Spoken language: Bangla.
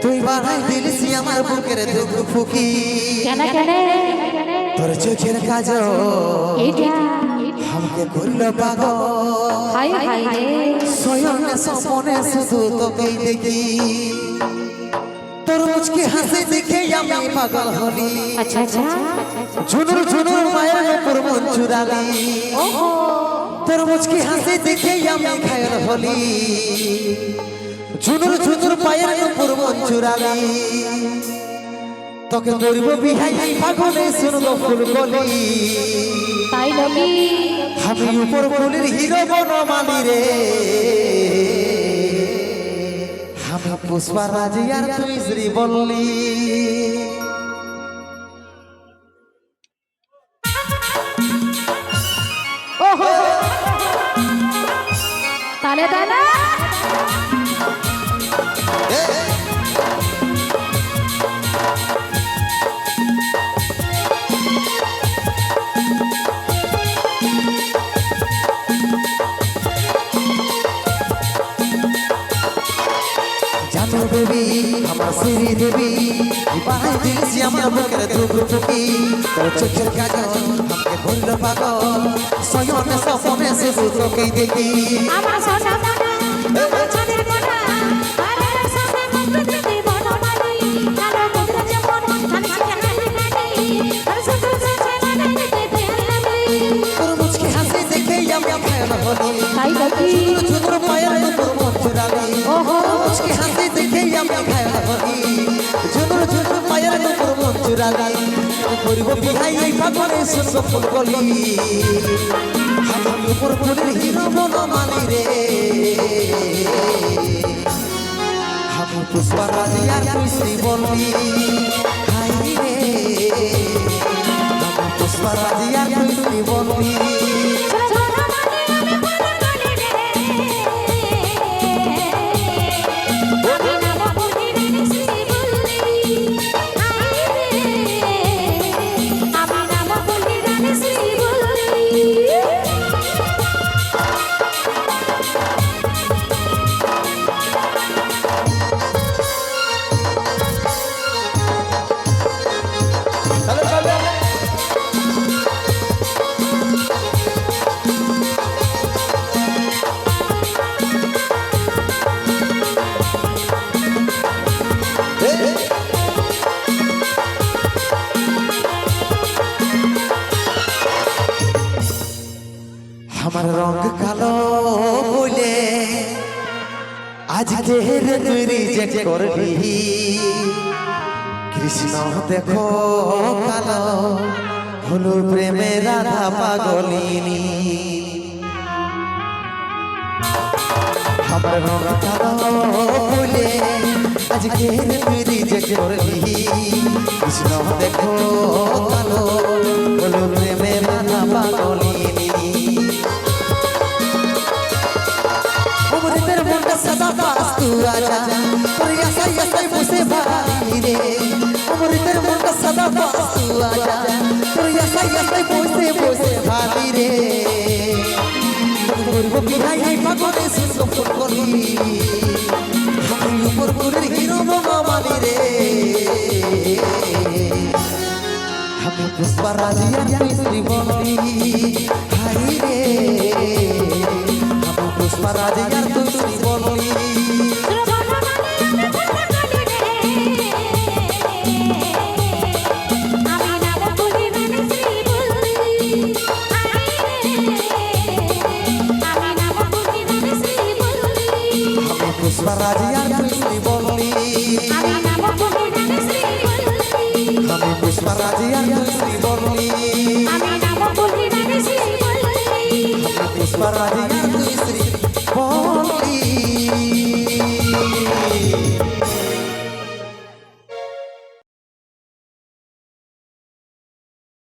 তুই বানাই দিলিস আমার বুকের দুঃখ ফুকি কেন কেন তোর চোখের কাজল আমাকে করলো পাগল হাই হাই রে শয়নে স্বপনে শুধু তোকেই দেখি তোর মুচকি হাসি দেখে আমি পাগল হলি আচ্ছা আচ্ছা ঝুনুর ঝুনুর মায়ের উপর মন চুরালি তোর মুচকি হাসি দেখে আমি ঘায়ল হলি ঝুনুর ঝুনুর পায়ের উপর মন চুরালি তোকে করব বিহাই পাগলে শুনবো ফুল কলি তাই নাকি আমি উপর ফুলের হিরো বনমালি রে আমি পুষ্পা রাজি আর তুই শ্রী বললি ওহো তালে তালে জানো বেবি আমার শ্রী দেবী বানাই দিয়েছি আমার বুকের দুঃখ ফুকি তোর চোখের কাজল আমাকে করলো পাগল শয়নে স্বপনে শুধু তোকেই দেখি আমার সোনা মোনা আমার ছাদের মোনা আরে সাথে মুখ দিতে বনমালি কালো কুকুর যেমন আমি সাথে হানি আর সুসু সুসু মানে দিতে দেলামি তোর মুচকি হাসি দেখে আমি ঘায়ল হলি তাই নাকি ঝুনুর ঝুনুর পায়ের উপর মন চুরালি ওহো মুচকি হাসি দেখে আমি ঘায়ল হলি ঝুনুর ঝুনুর পায়ের উপর মন চুরালি করব বিহাই পাগলে শুনবো ফুল কলি আমি উপর ফুলের হিরো বনমালি রে আমি পুষ্পা রাজি আর তুই শ্রী বললি হাই রে আমি পুষ্পা রাজি আর তুই শ্রী বললি সোনা মানে আমি বনমালি রে আমি নাম বলি রে শ্রী বললি আই রে আমি নাম বলি রে শ্রী বললি আমার রং কালো বলে আজকে তুই রিজেক্ট করবি কৃষ্ণ দেখো কালো হলো প্রেমে রাধা পাগলিনী আমার রং কালো বলে আজকে তুই রিজেক্ট করবি কৃষ্ণ দেখো কালো হলো প্রেমে রাধা পাগলিনী অমৃতের মনটা সদা পাস তু আজা তোর আশাই আশাই বসে ভাই রে অমৃতের মনটা সদা পাস তু আজা তোর আশাই আশাই বসে বসে ভাই রে করব বিহাই পাগলে শুনবো ফুল কলি আমি উপর ফুলের হিরো বনমালি রে আমি পুষ্পা রাজি আর তুই শ্রী বললি হাই রে আমি পুষ্পা রাজি আর তুই শ্রী বললি আমি পুষ্পা রাজি আর তুই শ্রী বললি আমি পুষ্পা রাজি আর তুই শ্রী বললি আমি পুষ্পা রাজি